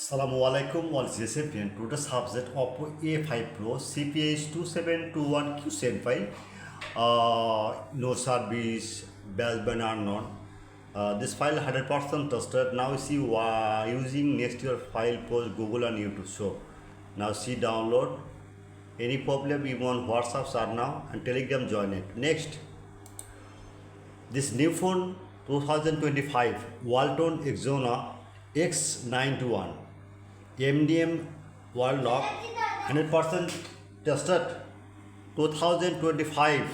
Assalamualaikum all CSFN. Today's subject OPPO A5 Pro CPH2711 QCN file. No service, baseband unknown. This file 100% trusted. Now see using next year file post Google and YouTube. So now see download. Any problem you want WhatsApp are now and Telegram join it. Next, this new phone 2025 Walton Exona X921 MDM World Lock 100% tested 2025,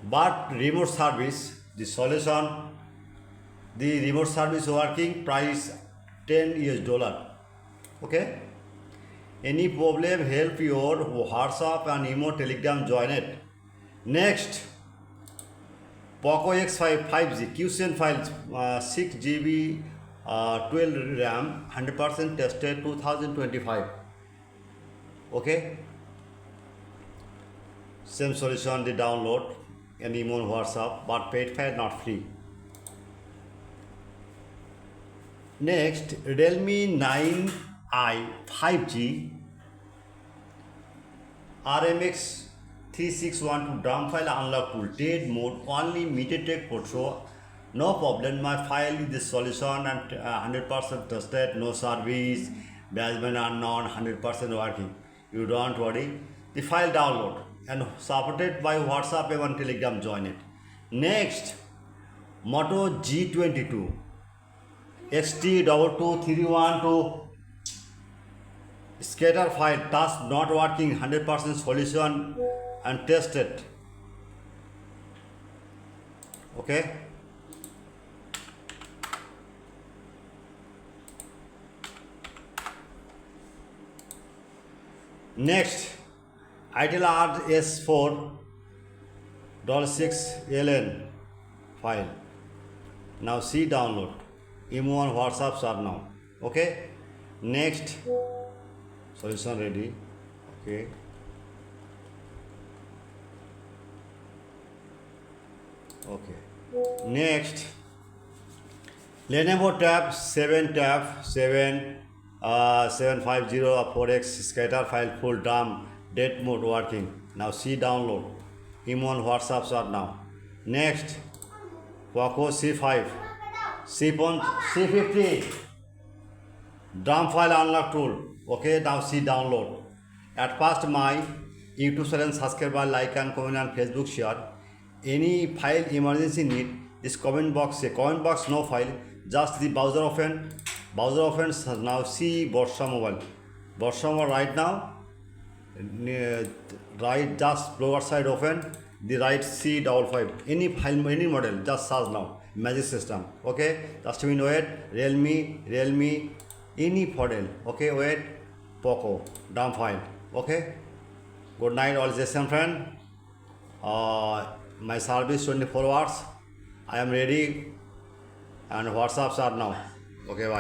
but remote service the solution, the remote service working price $10. Okay, any problem help your WhatsApp and email Telegram join it. Next, OPPO X5 5G QCN files 6 GB 12 RAM 100% tested 2025. Okay, same solution the download and email WhatsApp, but paid file not free. Next, Realme 9i 5G RMX 3612 DRAM file unlock tool dead mode only MediaTek Pro. No problem, my file is the solution and 100% tested, no service, baseband unknown, 100% working. You don't worry. The file download and supported by WhatsApp and Telegram join it. Next, Moto G22 XT22312 scatter file task not working, 100% solution and tested. Okay. Next, Itel RS466LN file. Now see download. Emo and WhatsApps are now. Okay. Next, solution ready. Okay. Okay. Next, Lenovo Tab 750 4x scatter file full DRAM dead mode working. Now see download. Emo and WhatsApps are now. Next, OPPO C5 C50 DRAM file unlock tool. Okay, now see download. At first my YouTube channel subscribe, like and comment and Facebook share. Any file emergency need, this comment box no file, just the browser open. Now see Borsha Mobile right now, right just lower side open, the right C55 any file any model just search now magic system. Okay, just mean wait Realme any model. Okay, wait Poco dump file. Okay, good night all session friend. My service 24 hours. I am ready and WhatsApps are now. Okay, bye.